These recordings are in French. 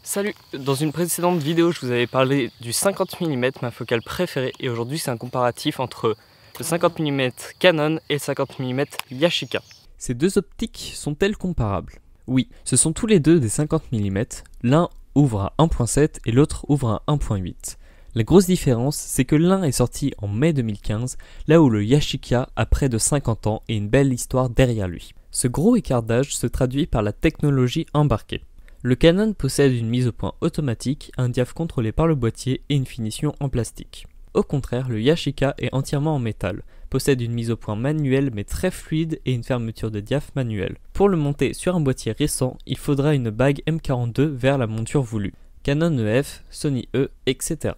Salut! Dans une précédente vidéo, je vous avais parlé du 50 mm, ma focale préférée, et aujourd'hui c'est un comparatif entre le 50 mm Canon et le 50 mm Yashica. Ces deux optiques sont-elles comparables? Oui, ce sont tous les deux des 50 mm, l'un ouvre à 1.7 et l'autre ouvre à 1.8. La grosse différence, c'est que l'un est sorti en mai 2015, là où le Yashica a près de 50 ans et une belle histoire derrière lui. Ce gros écart d'âge se traduit par la technologie embarquée. Le Canon possède une mise au point automatique, un diaph contrôlé par le boîtier et une finition en plastique. Au contraire, le Yashica est entièrement en métal, possède une mise au point manuelle mais très fluide et une fermeture de diaph manuelle. Pour le monter sur un boîtier récent, il faudra une bague M42 vers la monture voulue, Canon EF, Sony E, etc.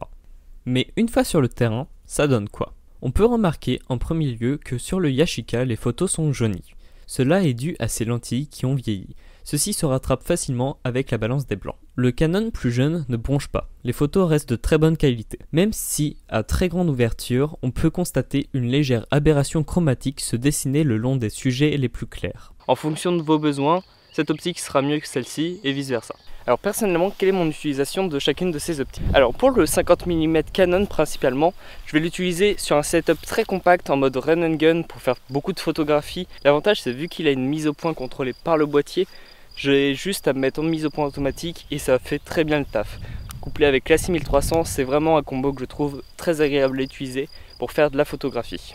Mais une fois sur le terrain, ça donne quoi? On peut remarquer en premier lieu que sur le Yashica, les photos sont jaunies. Cela est dû à ces lentilles qui ont vieilli. Ceci se rattrape facilement avec la balance des blancs. Le Canon plus jeune ne bronche pas. Les photos restent de très bonne qualité. Même si, à très grande ouverture, on peut constater une légère aberration chromatique se dessiner le long des sujets les plus clairs. En fonction de vos besoins, cette optique sera mieux que celle-ci et vice versa. Alors personnellement, quelle est mon utilisation de chacune de ces optiques? Alors pour le 50 mm Canon principalement, je vais l'utiliser sur un setup très compact en mode run and gun pour faire beaucoup de photographies. L'avantage c'est vu qu'il a une mise au point contrôlée par le boîtier, j'ai juste à me mettre en mise au point automatique et ça fait très bien le taf. Couplé avec la 6300, c'est vraiment un combo que je trouve très agréable à utiliser pour faire de la photographie.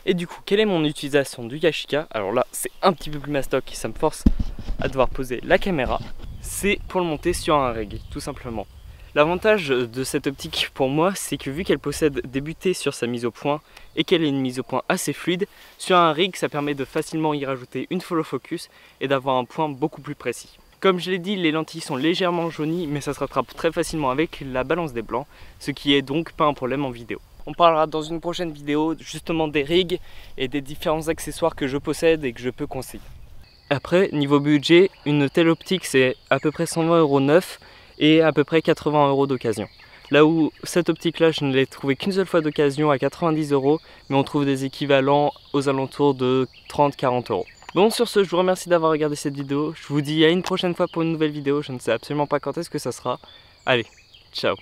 Et du coup, quelle est mon utilisation du Yashica? Alors là, c'est un petit peu plus mastoc et ça me force à devoir poser la caméra. C'est pour le monter sur un rig, tout simplement. L'avantage de cette optique pour moi, c'est que vu qu'elle possède des butées sur sa mise au point et qu'elle est une mise au point assez fluide, sur un rig ça permet de facilement y rajouter une follow focus et d'avoir un point beaucoup plus précis. Comme je l'ai dit, les lentilles sont légèrement jaunies mais ça se rattrape très facilement avec la balance des blancs, ce qui est donc pas un problème en vidéo. On parlera dans une prochaine vidéo justement des rigs et des différents accessoires que je possède et que je peux conseiller. Après, niveau budget, une telle optique c'est à peu près 120 € neuf et à peu près 80 € d'occasion. Là où cette optique là je ne l'ai trouvée qu'une seule fois d'occasion à 90 €, mais on trouve des équivalents aux alentours de 30-40 €. Bon, sur ce, je vous remercie d'avoir regardé cette vidéo, je vous dis à une prochaine fois pour une nouvelle vidéo, je ne sais absolument pas quand est-ce que ça sera. Allez, ciao.